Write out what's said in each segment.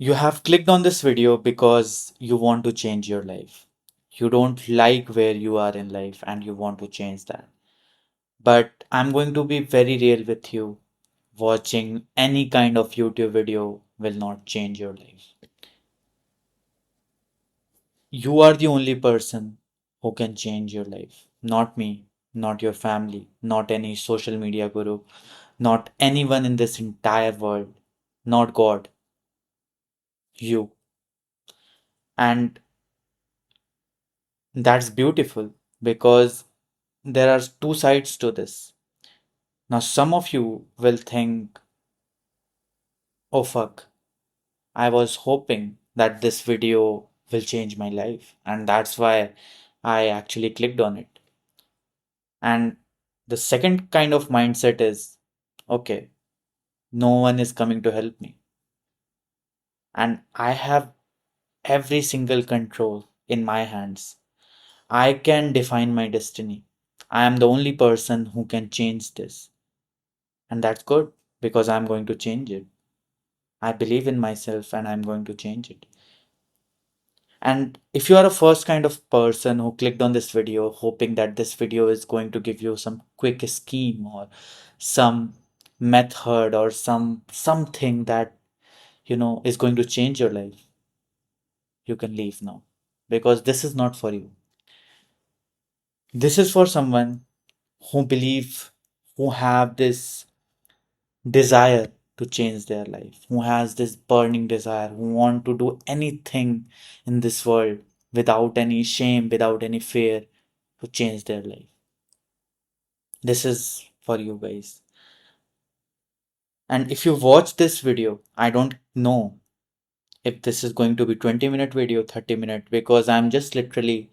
You have clicked on this video because you want to change your life. You don't like where you are in life and you want to change that. But I'm going to be very real with you. Watching any kind of YouTube video will not change your life. You are the only person who can change your life. Not me, not your family, not any social media guru, not anyone in this entire world, not God, you. And that's beautiful because there are two sides to this. Now, some of you will think, oh fuck, I was hoping that this video will change my life, and that's why I actually clicked on it. And the second kind of mindset is, okay, no one is coming to help me, and I have every single control in my hands. I can define my destiny. I am the only person who can change this, and that's good because I'm going to change it. I believe in myself and I'm going to change it. And if you are a first kind of person who clicked on this video hoping that this video is going to give you some quick scheme or some method or something that is going to change your life, you can leave now because this is not for you. This is for someone who believe, who have this desire to change their life, who has this burning desire, who want to do anything in this world without any shame, without any fear, to change their life. This is for you guys. And if you watch this video, I don't know if this is going to be 20-minute video, 30-minute, because I'm just literally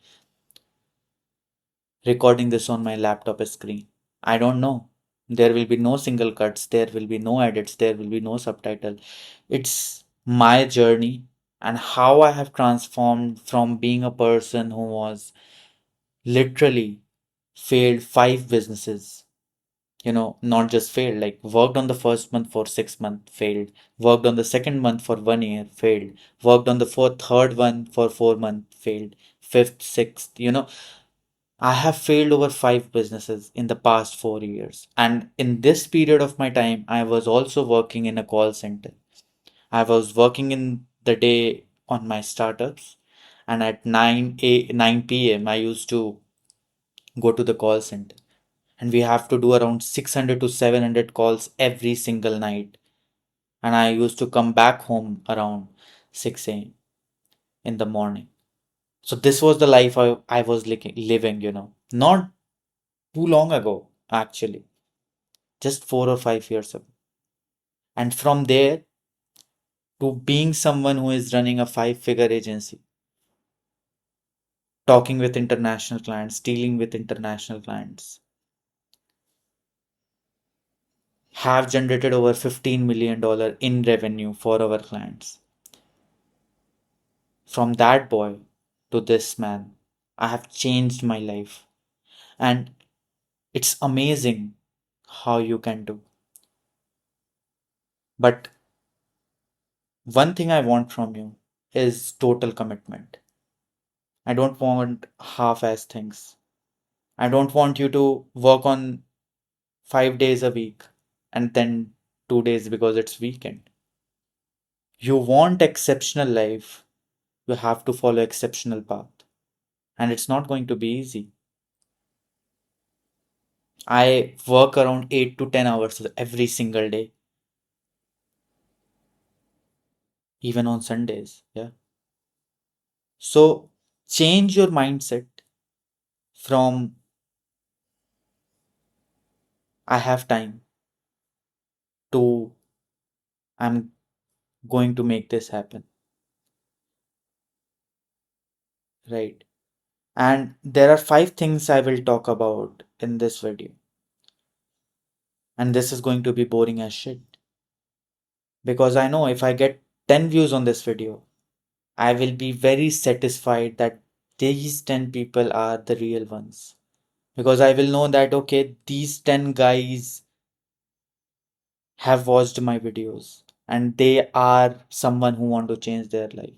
recording this on my laptop screen. I don't know. There will be no single cuts, there will be no edits, there will be no subtitle. It's my journey and how I have transformed from being a person who was literally failed 5 businesses. Not just failed, like worked on the first month for 6 months, failed, worked on the second month for 1 year, failed, worked on the third one for 4 months, failed, fifth, sixth, I have failed over 5 businesses in the past 4 years. And in this period of my time, I was also working in a call center. I was working in the day on my startups, and at 9 p.m., I used to go to the call center. And we have to do around 600 to 700 calls every single night. And I used to come back home around 6 a.m. in the morning. So this was the life I was living, not too long ago, actually, just 4 or 5 years ago. And from there to being someone who is running a 5-figure agency, talking with international clients, dealing with international clients, have generated over $15 million in revenue for our clients. From that boy to this man, I have changed my life. And it's amazing how you can do. But one thing I want from you is total commitment. I don't want half-ass things. I don't want you to work on 5 days a week and then 2 days because it's weekend. You want exceptional life, you have to follow exceptional path. And it's not going to be easy. I work around 8 to 10 hours every single day, even on Sundays. Yeah. So change your mindset from I have time to I'm going to make this happen. Right. And there are 5 things I will talk about in this video. And this is going to be boring as shit. Because I know if I get 10 views on this video, I will be very satisfied that these 10 people are the real ones. Because I will know that, okay, these 10 guys have watched my videos. and they are someone who want to change their life.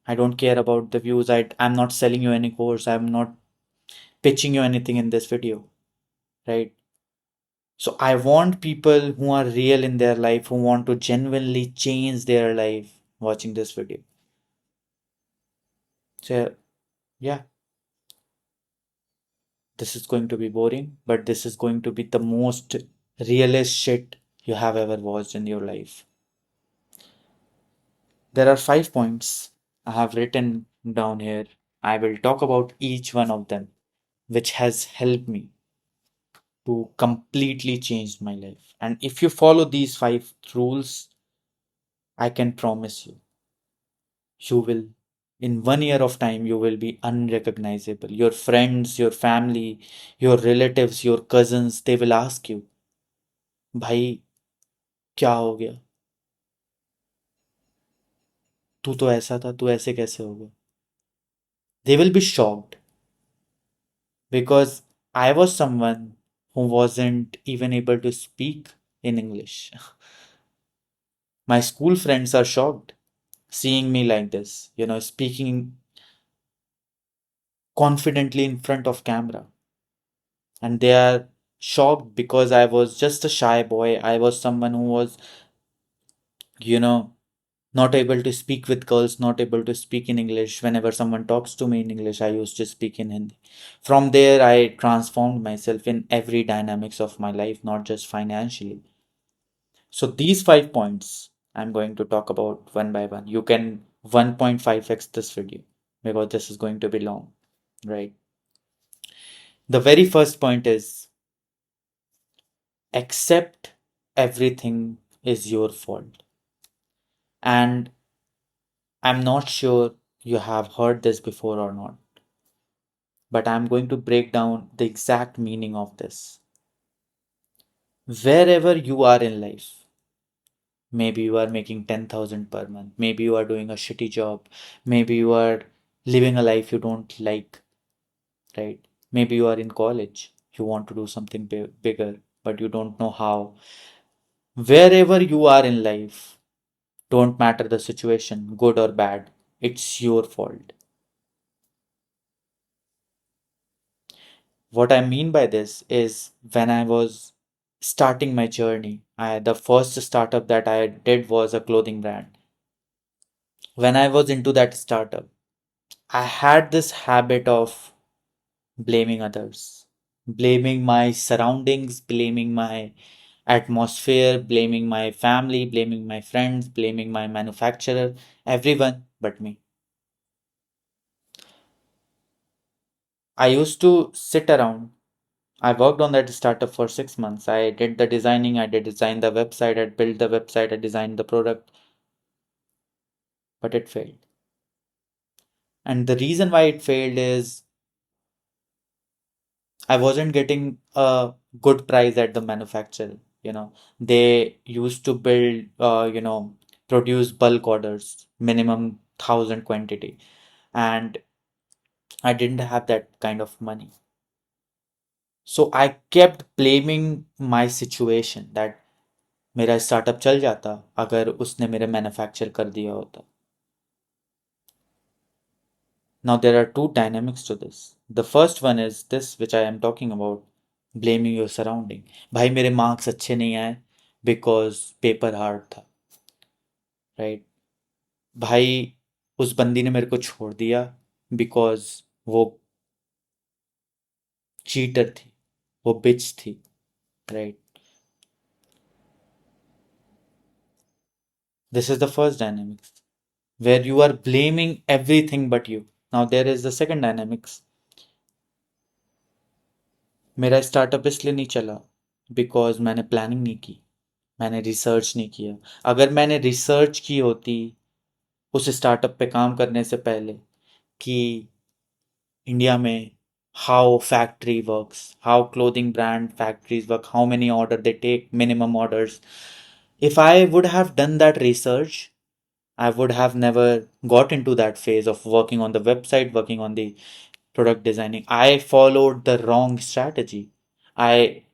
I don't care about the views. I'm not selling you any course. I'm not pitching you anything in this video, right? So I want people who are real in their life, who want to genuinely change their life watching this video. So yeah, this is going to be boring, but this is going to be the most realist shit you have ever watched in your life. There are 5 points I have written down here. I will talk about each one of them, which has helped me to completely change my life. And if you follow these 5 rules, I can promise you, you will, in 1 year of time, you will be unrecognizable. Your friends, your family, your relatives, your cousins, they will ask you, भाई क्या हो गया, तू तो ऐसा था, तू ऐसे कैसे हो गया. They will be shocked because I was someone who wasn't even able to speak in English. My school friends are shocked seeing me like this, speaking confidently in front of camera. And they are shocked because I was just a shy boy. I was someone who was, you know, not able to speak with girls, not able to speak in English. Whenever someone talks to me in English, I used to speak in Hindi. From there, I transformed myself in every dynamics of my life, not just financially. So these 5 points I'm going to talk about one by one. You can 1.5x this video because this is going to be long, right? The very first point is accept everything is your fault. And I'm not sure you have heard this before or not, but I'm going to break down the exact meaning of this. Wherever you are in life, maybe you are making 10,000 per month, maybe you are doing a shitty job, maybe you are living a life you don't like, right? Maybe you are in college, you want to do something bigger, but you don't know how. Wherever you are in life, don't matter the situation, good or bad, it's your fault. What I mean by this is when I was starting my journey, the first startup that I did was a clothing brand. When I was into that startup, I had this habit of blaming others, blaming my surroundings, blaming my atmosphere, blaming my family, blaming my friends, blaming my manufacturer, everyone but me. I used to sit around. I worked on that startup for 6 months. I did the designing, I did design the website, I built the website, I designed the product, but it failed. And the reason why it failed is I wasn't getting a good price at the manufacturer. They used to build, produce bulk orders, minimum 1,000 quantity. And I didn't have that kind of money. So I kept blaming my situation that मेरा startup चल जाता अगर उसने मेरे manufacture कर दिया होता. Now there are two dynamics to this. The first one is this which I am talking about, blaming your surrounding. भाई मेरे मार्क्स अच्छे नहीं आए because पेपर हार्ड था, राइट. भाई उस बंदी ने मेरे को छोड़ दिया because वो चीटर थी, वो बिच थी, right. This is the first dynamic where you are blaming everything but you. Now there is the second dynamics. मेरा स्टार्टअप इसलिए नहीं चला बिकॉज मैंने प्लानिंग नहीं की, मैंने रिसर्च नहीं किया. अगर मैंने रिसर्च की होती उस स्टार्टअप पे काम करने से पहले कि इंडिया में how factory works, how clothing brand factories work, how many order they take, minimum orders, if I would have done that research, I would have never got into that phase of working on the website, working on the product designing. I followed the wrong strategy. I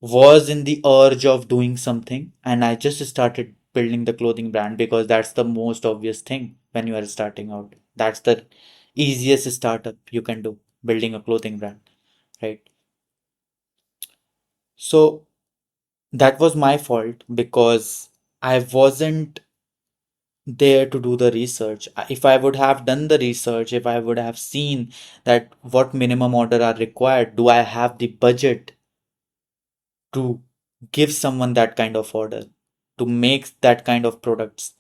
was in the urge of doing something, and I just started building the clothing brand because that's the most obvious thing when you are starting out. That's the easiest startup you can do, building a clothing brand, right? So that was my fault because I wasn't there to do the research. If I would have done the research, if I would have seen that what minimum order are required, do I have the budget to give someone that kind of order, to make that kind of products,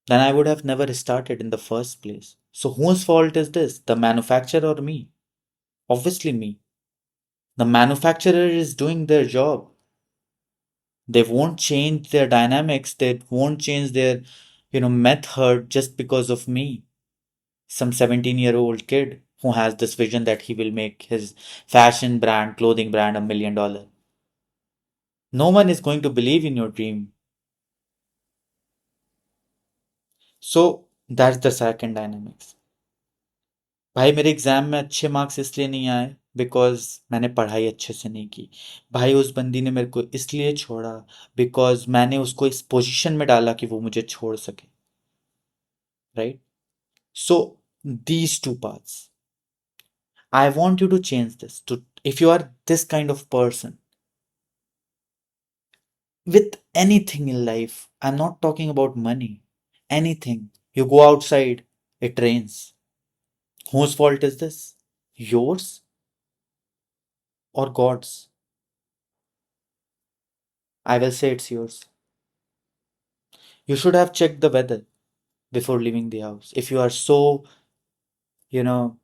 then I would have never started in the first place. So whose fault is this? The manufacturer or me? Obviously me. The manufacturer is doing their job. They won't change their dynamics, they won't change their, method just because of me. Some 17-year-old kid who has this vision that he will make his fashion brand, clothing brand $1 million. No one is going to believe in your dream. So that's the second dynamics. भाई मेरे exam में अच्छे marks इसलिए नहीं आए because मैंने पढ़ाई अच्छे से नहीं की. भाई उस बंदी ने मेरे को इसलिए छोड़ा बिकॉज मैंने उसको इस पोजीशन में डाला कि वो मुझे छोड़ सके. Right. So these two parts, I want you to change this. To if you are this kind of person with anything in life, I'm not talking about money. Anything. You go outside, it rains. Whose fault is this? Yours or God's? I will say it's yours. You should have checked the weather before leaving the house. If you are so, you know,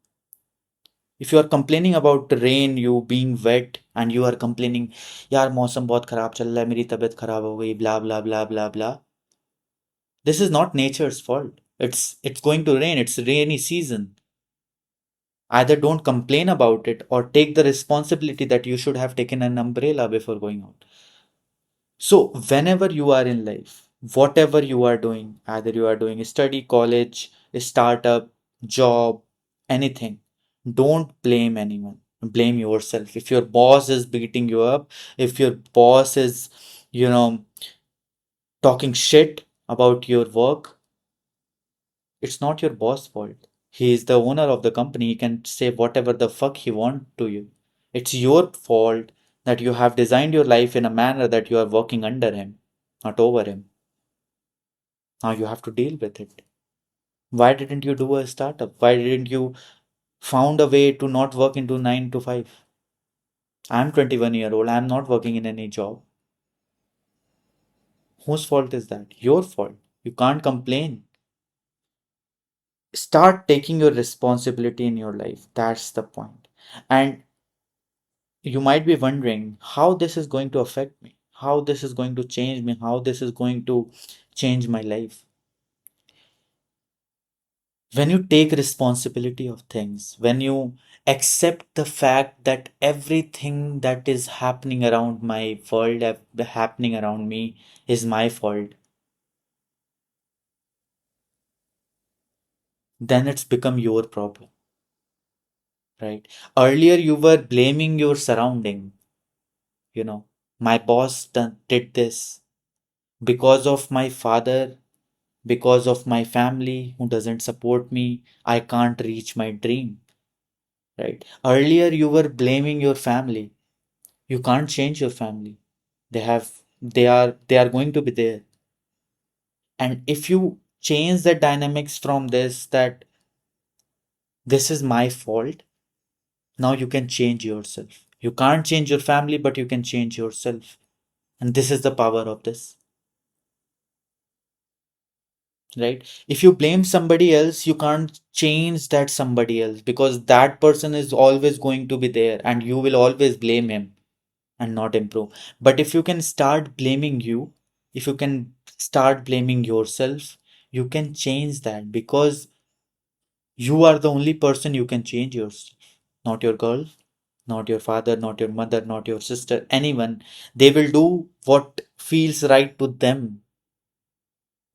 if you are complaining about the rain, you being wet, and you are complaining, यार मौसम बहुत खराब चल रहा है, मेरी तबीयत खराब हो गई, blah blah blah blah blah. This is not nature's fault. It's going to rain. It's rainy season. Either don't complain about it or take the responsibility that you should have taken an umbrella before going out. So whenever you are in life, whatever you are doing, either you are doing a study, college, a startup, job, anything, don't blame anyone. Blame yourself. If your boss is beating you up, if your boss is, you know, talking shit about your work, it's not your boss' fault. He is the owner of the company. He can say whatever the fuck he wants to you. It's your fault that you have designed your life in a manner that you are working under him, not over him. Now you have to deal with it. Why didn't you do a startup? Why didn't you found a way to not work into 9 to 5? I'm 21-year-old. I'm not working in any job. Whose fault is that? Your fault. You can't complain. Start taking your responsibility in your life. That's the point. And you might be wondering how this is going to affect me, how this is going to change me, how this is going to change my life. When you take responsibility of things, when you accept the fact that everything that is happening around my world, happening around me, is my fault, then it's become your problem, right? Earlier, you were blaming your surrounding, my boss did this because of my father, because of my family who doesn't support me, I can't reach my dream, right? Earlier, you were blaming your family. You can't change your family. They are going to be there. And if you change the dynamics from this, that this is my fault, now you can change yourself. You can't change your family, but you can change yourself. And this is the power of this, right? If you blame somebody else, you can't change that somebody else because that person is always going to be there and you will always blame him and not improve. But if you can start blaming you, if you can start blaming yourself, you can change that because you are the only person you can change yourself. Not your girl, not your father, not your mother, not your sister, anyone. They will do what feels right to them.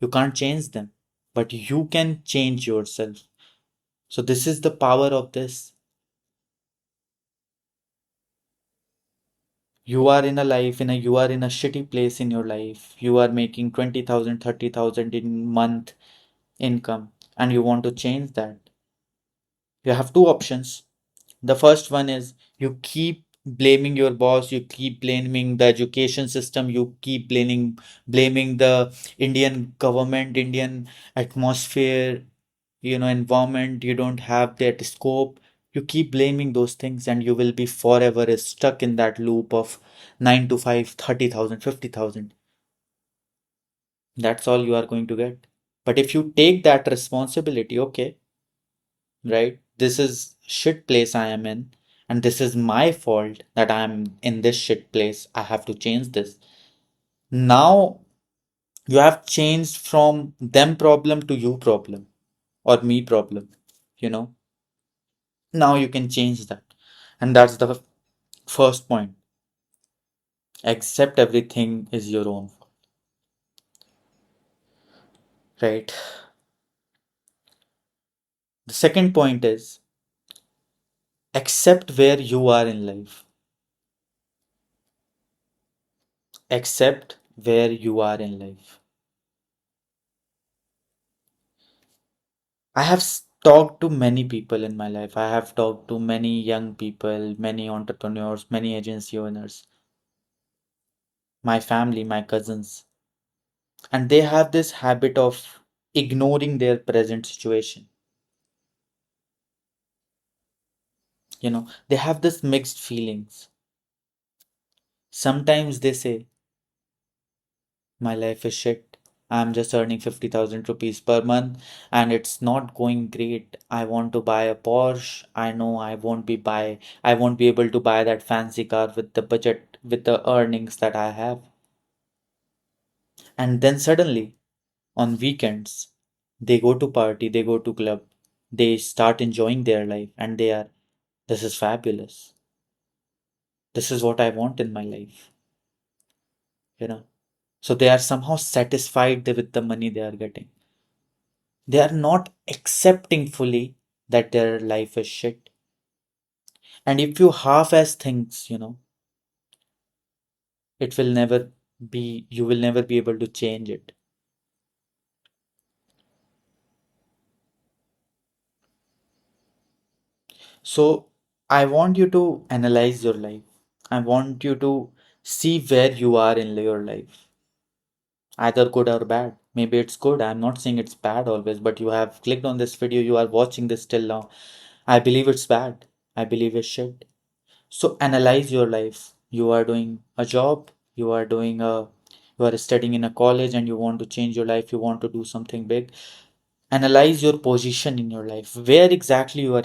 You can't change them, but you can change yourself. So, this is the power of this. You are in a life in a you are in a shitty place in your life. You are making 20,000, 30,000 in month income and you want to change that. You have two options. The first one is you keep blaming your boss, you keep blaming the education system, you keep blaming the Indian government, Indian atmosphere, environment. You don't have that scope. You keep blaming those things and you will be forever stuck in that loop of 9 to 5, 30,000, 50,000. That's all you are going to get. But if you take that responsibility, okay, right? This is shit place I am in, and this is my fault that I am in this shit place. I have to change this. Now you have changed from them problem to you problem or me problem, you know. Now you can change that. And that's the first point. Accept everything is your own fault, right? The second point is accept where you are in life. Accept where you are in life. I have talked to many people in my life. I have talked to many young people, many entrepreneurs, many agency owners, my family, my cousins, and they have this habit of ignoring their present situation. They have this mixed feelings. Sometimes they say, my life is shit. I'm just earning 50,000 rupees per month and it's not going great. I want to buy a Porsche. I know I won't be able to buy that fancy car with the budget, with the earnings that I have. And then suddenly on weekends, they go to party, they go to club, they start enjoying their life and this is fabulous. This is what I want in my life, you know. So they are somehow satisfied with the money they are getting. They are not accepting fully that their life is shit. And if you half-ass things, it will never you will never be able to change it. So I want you to analyze your life. I want you to see where you are in your life, either good or bad. Maybe it's good. I'm not saying it's bad always, but you have clicked on this video, you are watching this till now. I believe it's bad. I believe it's shit. So analyze your life. You are doing a job, you are studying in a college and you want to change your life, you want to do something big. Analyze your position in your life, where exactly you are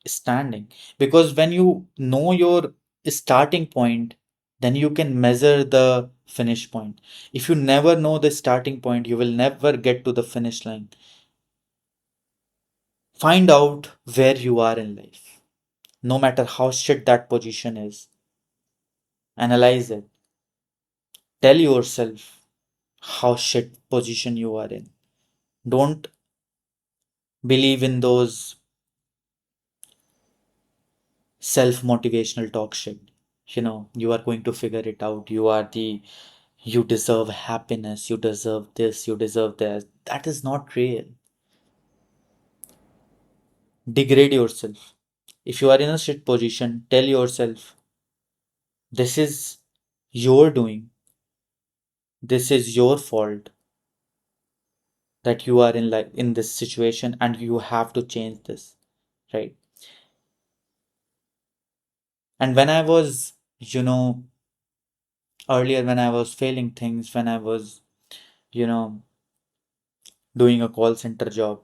standing. Because when you know your starting point, then you can measure the finish point. If you never know the starting point, you will never get to the finish line. Find out where you are in life, no matter how shit that position is. Analyze it. Tell yourself how shit position you are in. Don't believe in those self motivational talk shit. You are going to figure it out. You deserve happiness, you deserve this, you deserve that. That is not real. Degrade yourself. If you are in a shit position, tell yourself this is your doing, this is your fault that you are in this situation and you have to change this, right? And when I was, earlier when I was failing things, when I was, you know, doing a call center job,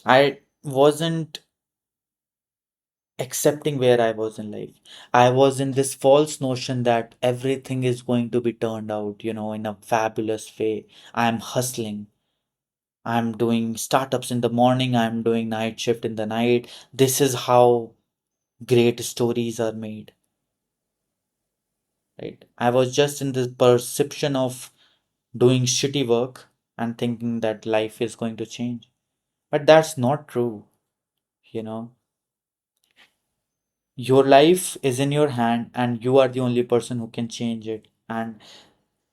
I wasn't accepting where I was in life. I was in this false notion that everything is going to be turned out, in a fabulous way. I'm hustling. I'm doing startups in the morning. I'm doing night shift in the night. This is how great stories are made, right? I was just in this perception of doing shitty work and thinking that life is going to change. But that's not true, you know. Your life is in your hand and you are the only person who can change it. And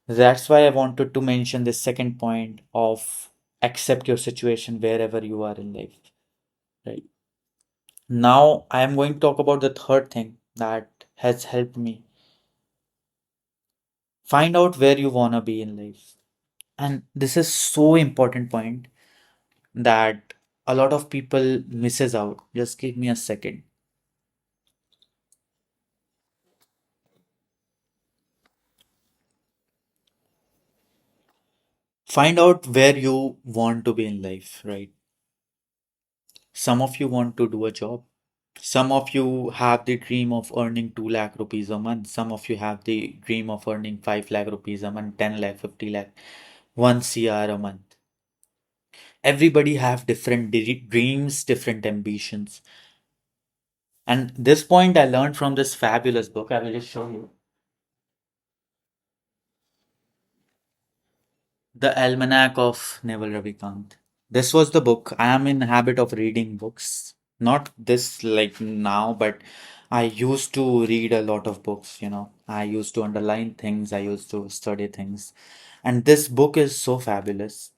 that's why I wanted to mention this second point of accept your situation wherever you are in life. Right. Now I am going to talk about the third thing that has helped me. Find out where you wanna be in life. And this is so important point that a lot of people misses out. Just give me a second. Find out where you want to be in life, right? Some of you want to do a job. Some of you have the dream of earning 2 lakh rupees a month. Some of you have the dream of earning 5 lakh rupees a month, 10 lakh, 50 lakh, 1 CR a month. Everybody have different dreams, different ambitions. And this point I learned from this fabulous book. I will just show you. The Almanac of Naval Ravikant. This was the book. I am in habit of reading books. Not this like now, but I used to read a lot of books, you know. I used to underline things, I used to study things. And this book is so fabulous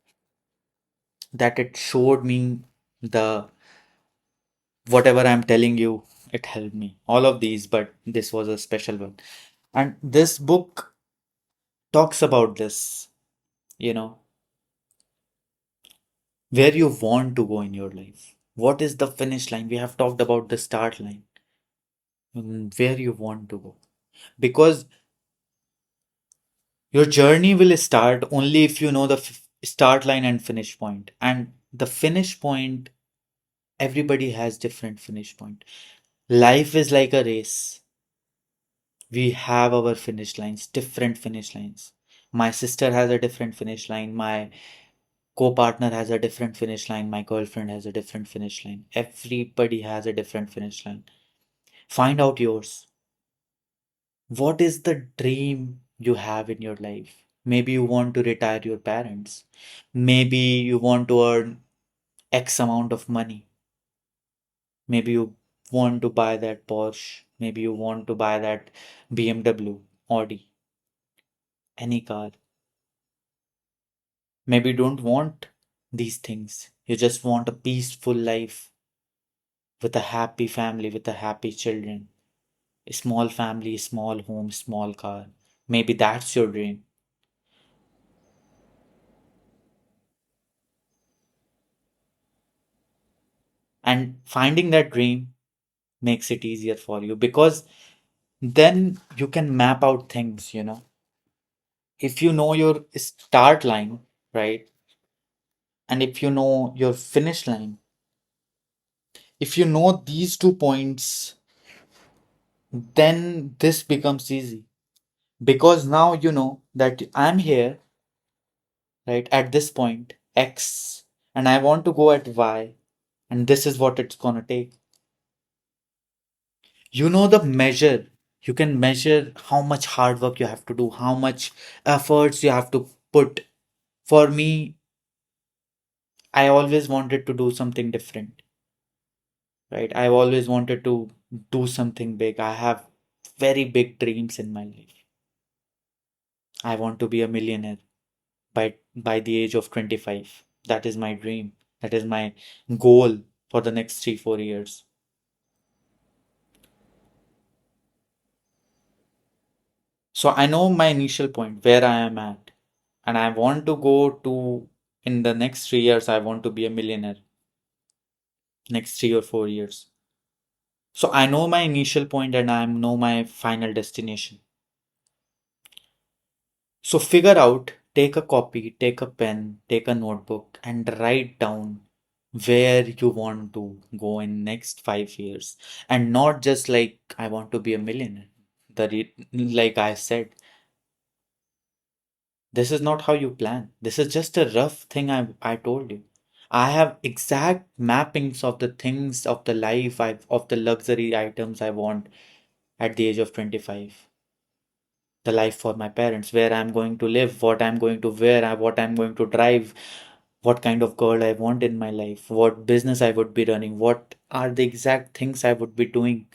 that it showed me the whatever I'm telling you, it helped me. All of these, but this was a special one. And this book talks about this, you know, where you want to go in your life. What is the finish line? We have talked about the start line, where you want to go. Because your journey will start only if you know the start line and finish point. And the finish point, everybody has different finish point. Life is like a race. We have our finish lines, different finish lines. My sister has a different finish line. My co-partner has a different finish line. My girlfriend has a different finish line. Everybody has a different finish line. Find out yours. What is the dream you have in your life? Maybe you want to retire your parents. Maybe you want to earn X amount of money. Maybe you want to buy that Porsche. Maybe you want to buy that BMW, Audi, any car. Maybe you don't want these things. You just want a peaceful life with a happy family, with a happy children. A small family, small home, small car. Maybe that's your dream. And finding that dream makes it easier for you because then you can map out things, you know. If you know your start line, right? And if you know your finish line, if you know these 2 points, then this becomes easy because now you know that I'm here, right, at this point, X, and I want to go at Y, and this is what it's gonna take. You know the measure. You can measure how much hard work you have to do, how much efforts you have to put. For me, I always wanted to do something different, right? I've always wanted to do something big. I have very big dreams in my life. I want to be a millionaire by the age of 25. That is my dream. That is my goal for the next 3 4 years. So I know my initial point where I am at, and I want to go to in the next 3 years I want to be a millionaire. Next 3 or 4 years. So I know my initial point and I know my final destination. So figure out, take a copy, take a pen, take a notebook, and write down where you want to go in next 5 years. And not just like I want to be a millionaire. Like I said, this is not how you plan. This is just a rough thing I told you. I have exact mappings of the things of the life of the luxury items I want at the age of 25. The life for my parents, where I'm going to live, what I'm going to wear, what I'm going to drive, what kind of girl I want in my life, what business I would be running, what are the exact things I would be doing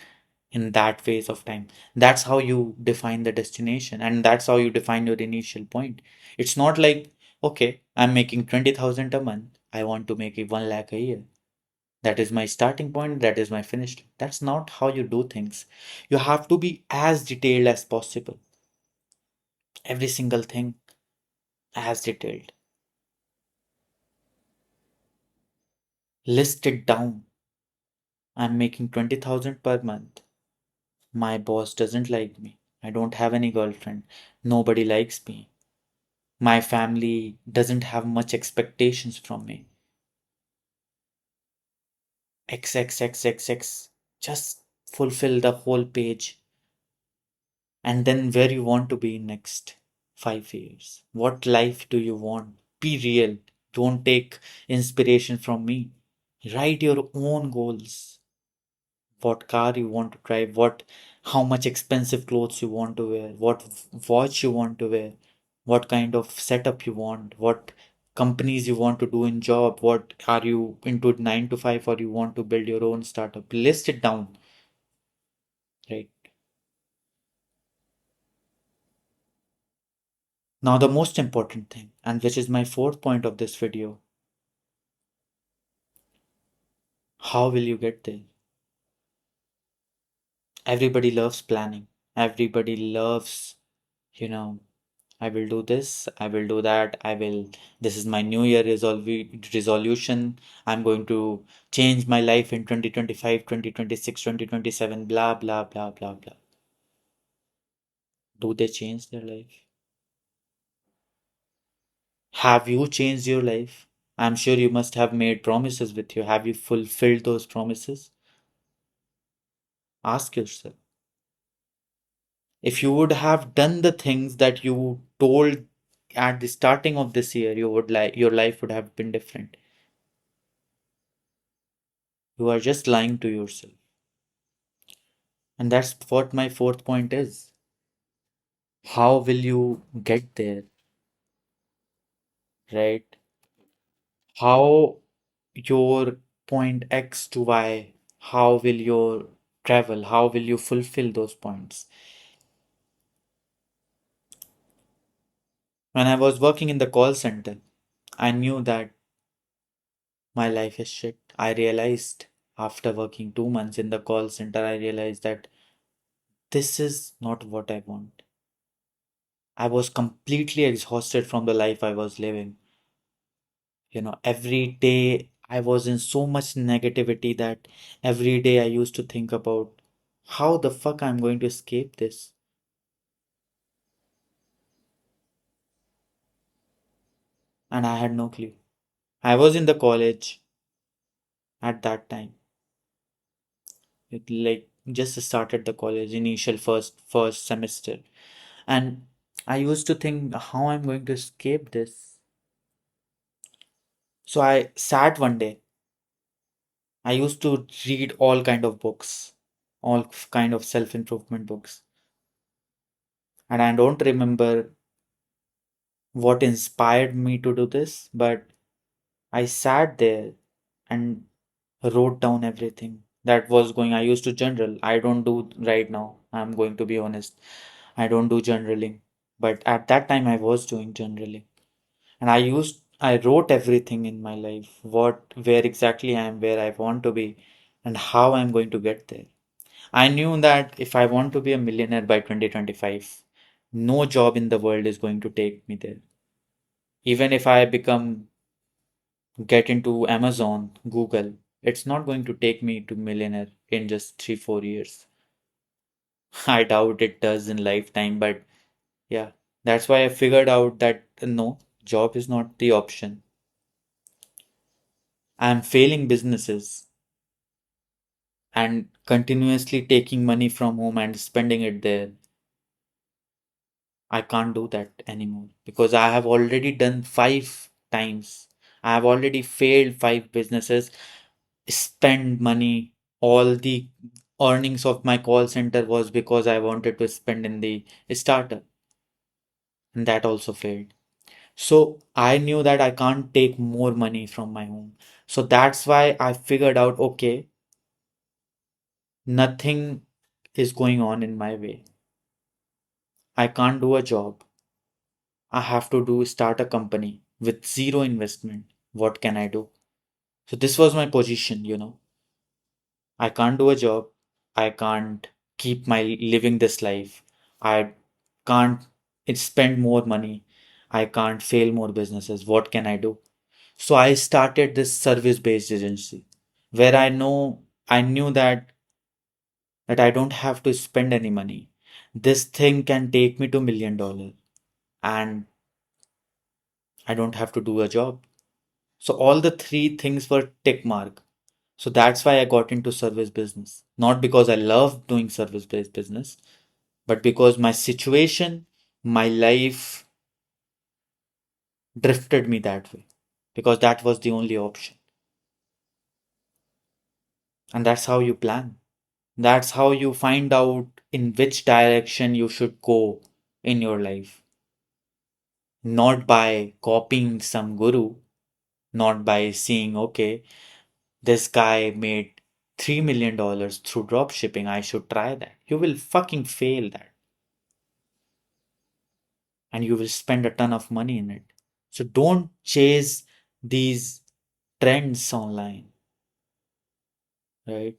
in that phase of time. That's how you define the destination, and that's how you define your initial point. It's not like, okay, I'm making 20,000 a month. I want to make it 1 lakh a year. That is my starting point. That is my finish. That's not how you do things. You have to be as detailed as possible. Every single thing as detailed. List it down. I'm making 20,000 per month. My boss doesn't like me. I don't have any girlfriend. Nobody likes me. My family doesn't have much expectations from me. X X X X X. Just fulfill the whole page. And then where you want to be in next 5 years. What life do you want? Be real. Don't take inspiration from me. Write your own goals. What car you want to drive, how much expensive clothes you want to wear, what watch you want to wear, what kind of setup you want, what companies you want to do in job, what are you into 9 to 5 or you want to build your own startup. List it down, right? Now the most important thing, and which is my fourth point of this video, how will you get there? Everybody loves planning. Everybody loves, you know, I will do this, I will do that, this is my New Year resolution. I'm going to change my life in 2025, 2026, 2027, blah, blah, blah, blah, blah. Do they change their life? Have you changed your life? I'm sure you must have made promises with you. Have you fulfilled those promises? Ask yourself. If you would have done the things that you told at the starting of this year, your life would have been different. You are just lying to yourself. And that's what my fourth point is. How will you get there, right? How your point X to Y, how will your travel? How will you fulfill those points? When I was working in the call center, I knew that my life is shit. I realized after working 2 months in the call center, I realized that this is not what I want. I was completely exhausted from the life I was living. Every day I was in so much negativity that every day I used to think about how the fuck I'm going to escape this. And I had no clue. I was in the college at that time. It like just started the college, initial first semester. And I used to think how I'm going to escape this. So I sat one day. I used to read all kind of books, all kind of self-improvement books. And I don't remember what inspired me to do this, but I sat there and wrote down everything that was going. I used to journal. I don't do right now. I'm going to be honest. I don't do journaling. But at that time I was doing journaling. And I wrote everything in my life. Where exactly I am, where I want to be, and how I'm going to get there. I knew that if I want to be a millionaire by 2025, no job in the world is going to take me there. Even if I get into Amazon, Google, it's not going to take me to millionaire in just 3, 4 years. I doubt it does in lifetime, but yeah, that's why I figured out that no, job is not the option. I'm failing businesses and continuously taking money from home and spending it there. I can't do that anymore because I have already done 5 times. I have already failed 5 businesses, spend money. All the earnings of my call center was because I wanted to spend in the startup, and that also failed. So I knew that I can't take more money from my home. So that's why I figured out, okay, nothing is going on in my way. I can't do a job. I have to do start a company with zero investment. What can I do? So this was my position. I can't do a job. I can't keep my living this life. I can't spend more money. I can't fail more businesses. What can I do? So I started this service based agency where I knew that I don't have to spend any money. This thing can take me to $1 million and I don't have to do a job. So all the three things were tick mark. So that's why I got into service business. Not because I love doing service based business, but because my situation, my life drifted me that way. Because that was the only option. And that's how you plan. That's how you find out in which direction you should go in your life. Not by copying some guru, not by seeing, okay, this guy made $3 million through drop shipping. I should try that. You will fucking fail that. And you will spend a ton of money in it. So don't chase these trends online, right?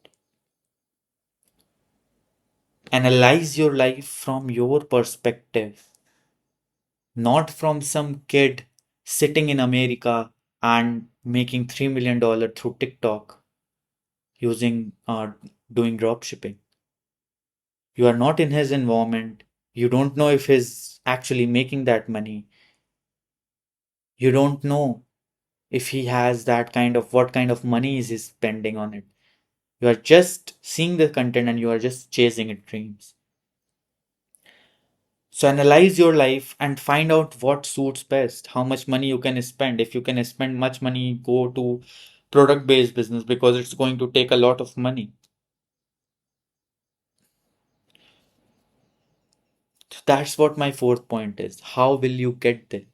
Analyze your life from your perspective, not from some kid sitting in America and making $3 million through TikTok using doing drop shipping. You are not in his environment. You don't know if he's actually making that money. You don't know if he has that kind of what kind of money is he spending on it. You are just seeing the content and you are just chasing its dreams. So analyze your life and find out what suits best, how much money you can spend. If you can spend much money, go to product based business because it's going to take a lot of money. So that's what my fourth point is. How will you get there?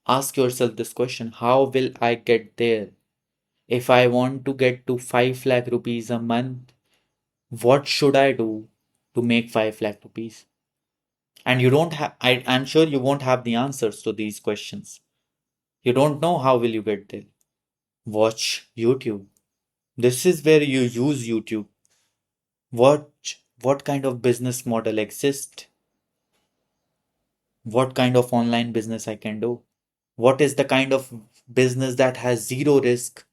Ask yourself this question. How will I get there? If I want to get to 5 lakh rupees a month, what should I do to make 5 lakh rupees? And you don't have, I'm sure you won't have the answers to these questions. You don't know how will you get there. Watch YouTube. This is where you use YouTube. What kind of business model exists? What kind of online business I can do? What is the kind of business that has zero risk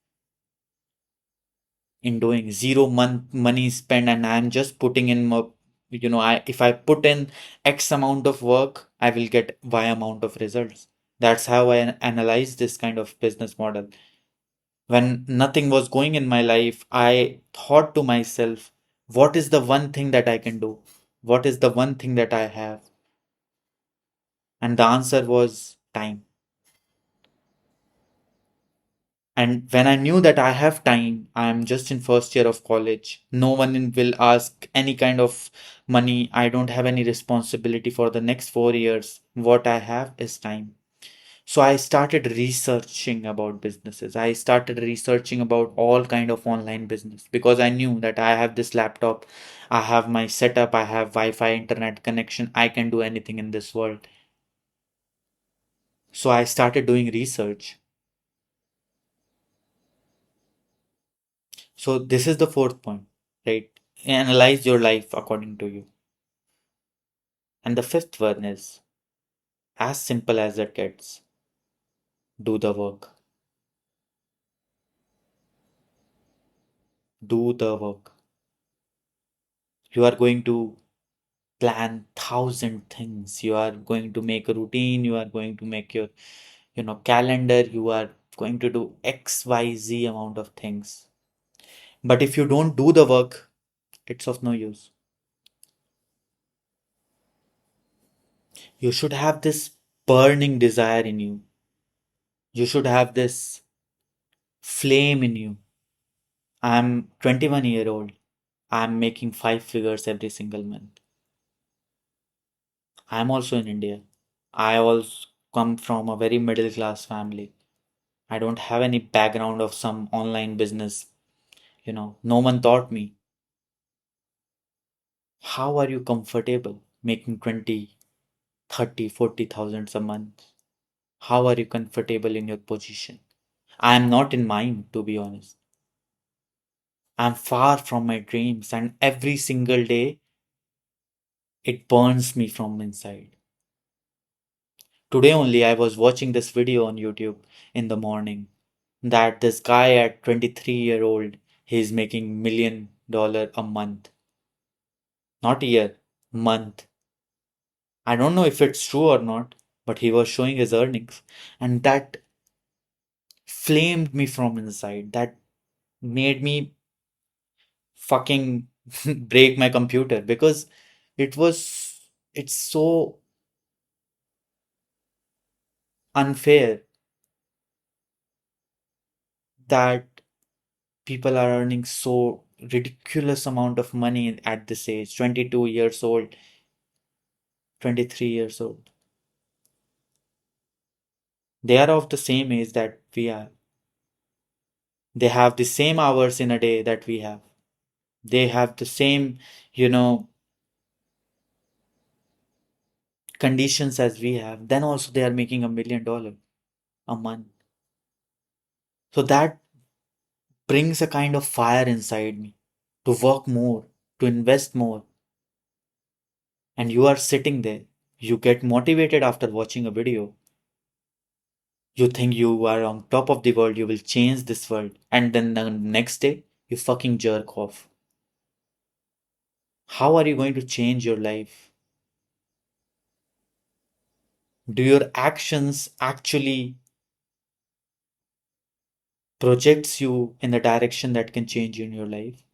in doing zero money spent and I'm just putting in I if I put in X amount of work, I will get Y amount of results. That's how I analyze this kind of business model. When nothing was going in my life, I thought to myself, what is the one thing that I can do? What is the one thing that I have? And the answer was time. And when I knew that I have time, I'm just in first year of college. No one will ask any kind of money. I don't have any responsibility for the next 4 years. What I have is time. So I started researching about businesses. I started researching about all kind of online business because I knew that I have this laptop, I have my setup, I have Wi-Fi internet connection. I can do anything in this world. So I started doing research. So this is the fourth point, right? Analyze your life according to you. And the fifth one is as simple as it gets. Do the work. Do the work. You are going to plan thousand things. You are going to make a routine. You are going to make your, calendar. You are going to do XYZ amount of things. But if you don't do the work, it's of no use. You should have this burning desire in you. You should have this flame in you. I'm 21-year old. I'm making five figures every single month. I'm also in India. I also come from a very middle class family. I don't have any background of some online business. No one taught me. How are you comfortable making 20, 30, 40,000 a month? How are you comfortable in your position? I am not in mine, to be honest. I'm far from my dreams, and every single day it burns me from inside. Today only I was watching this video on YouTube in the morning that this guy at 23-year-old he's making $1 million a month. Not year, month. I don't know if it's true or not, but he was showing his earnings and that flamed me from inside. That made me fucking break my computer because it was it's so unfair that people are earning so ridiculous amount of money at this age, 22 years old, 23 years old. They are of the same age that we are. They have the same hours in a day that we have. They have the same, you know, conditions as we have. Then also they are making $1 million a month. So that brings a kind of fire inside me to work more, to invest more. And you are sitting there. You get motivated after watching a video. You think you are on top of the world, you will change this world. And then the next day, you fucking jerk off. How are you going to change your life? Do your actions actually projects you in the direction that can change you in your life?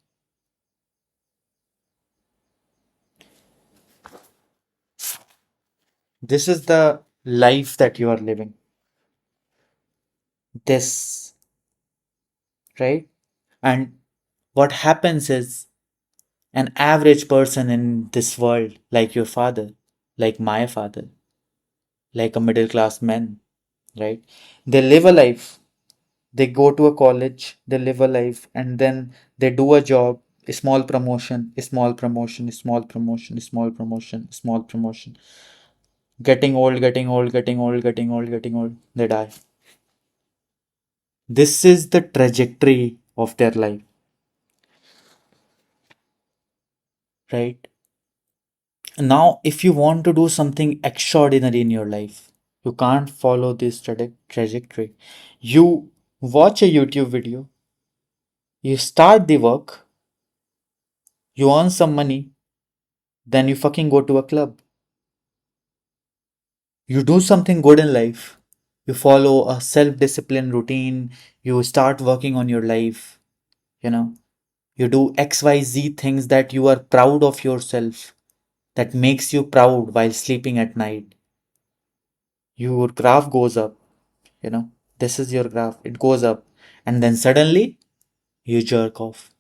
This is the life that you are living. This, right? And what happens is an average person in this world, like your father, like my father, like a middle class man, right? They live a life. They go to a college, they live a life, and then they do a job, a small promotion, a small promotion, a small promotion, a small promotion, a small promotion. Getting old, getting old, getting old, getting old, getting old. They die. This is the trajectory of their life, right? Now, if you want to do something extraordinary in your life, you can't follow this trajectory. You watch a YouTube video, you start the work, you earn some money, then you fucking go to a club. You do something good in life. You follow a self discipline routine. You start working on your life. You know, you do XYZ things that you are proud of yourself, that makes you proud while sleeping at night. Your graph goes up. You know, this is your graph. It goes up. And then suddenly you jerk off.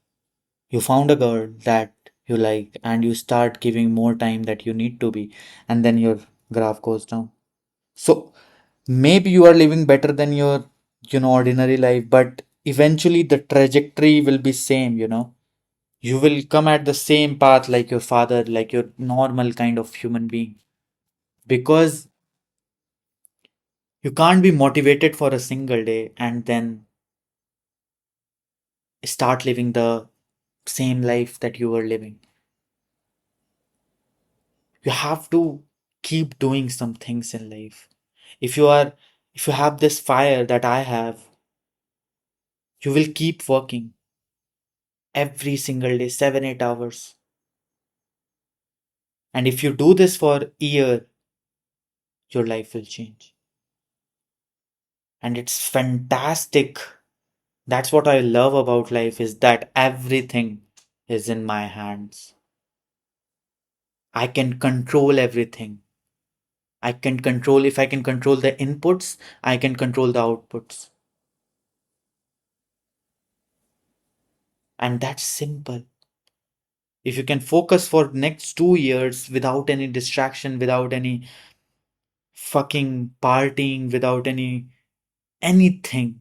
You found a girl that you like and you start giving more time that you need to be. And then your graph goes down. So maybe you are living better than your ordinary life, but eventually the trajectory will be same. You will come at the same path like your father, like your normal kind of human being, because you can't be motivated for a single day and then start living the same life that you were living. You have to keep doing some things in life. If you have this fire that I have, you will keep working every single day, 7 8 hours. And if you do this for a year, your life will change. And it's fantastic. That's what I love about life is that everything is in my hands. I can control everything. I can control, if I can control the inputs, I can control the outputs. And that's simple. If you can focus for next 2 years without any distraction, without any fucking partying, without anything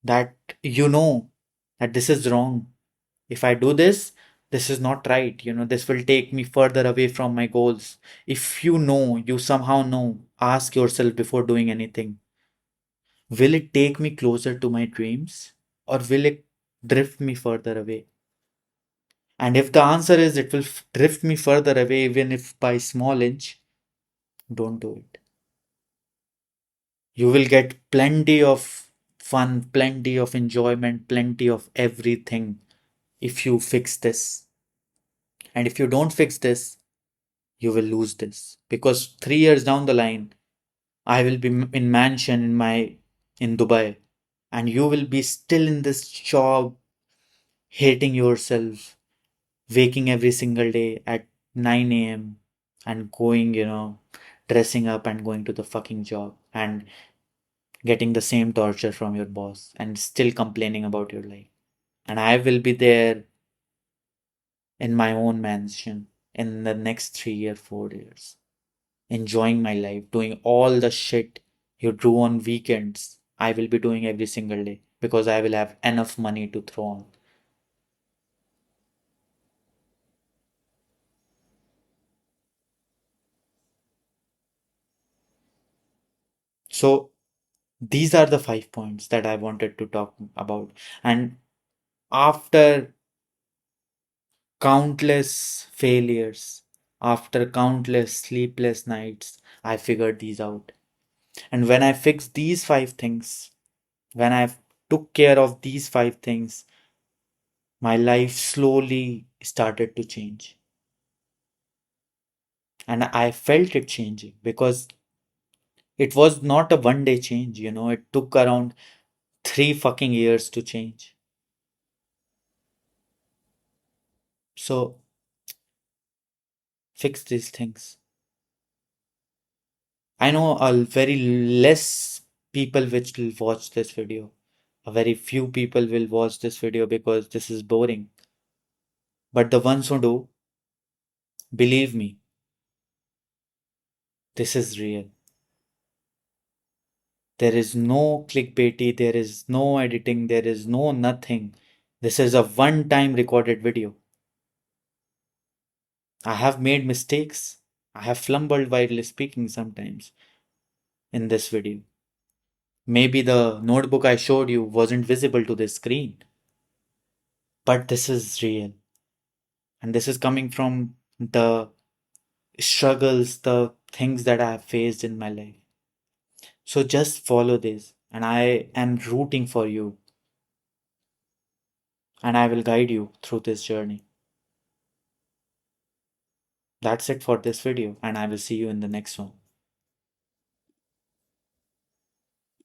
that you know that this is wrong. If I do this, This is not right. This will take me further away from my goals. If you somehow know, ask yourself before doing anything, will it take me closer to my dreams or will it drift me further away? And if the answer is it will drift me further away, even if by small inch, don't do it. You will get plenty of fun, plenty of enjoyment, plenty of everything if you fix this. And if you don't fix this, you will lose this. Because 3 years down the line, I will be in mansion in Dubai, and you will be still in this job, hating yourself, waking every single day at 9 a.m. and going, dressing up and going to the fucking job and getting the same torture from your boss and still complaining about your life. And I will be there in my own mansion in the next 3 or 4 years, enjoying my life, doing all the shit you do on weekends. I will be doing every single day because I will have enough money to throw on. So, these are the 5 points that I wanted to talk about. And after countless failures, after countless sleepless nights, I figured these out. And when I fixed these 5 things, when I took care of these 5 things, my life slowly started to change. And I felt it changing because it was not a 1 day change, it took around 3 fucking years to change. So fix these things. I know a very less people which will watch this video. A very few people will watch this video because this is boring. But the ones who do, believe me, this is real. There is no clickbaity, there is no editing, there is no nothing. This is a one time recorded video. I have made mistakes. I have flumbled while speaking sometimes in this video. Maybe the notebook I showed you wasn't visible to the screen, but this is real. And this is coming from the struggles, the things that I have faced in my life. So just follow this, and I am rooting for you, and I will guide you through this journey. That's it for this video, and I will see you in the next one.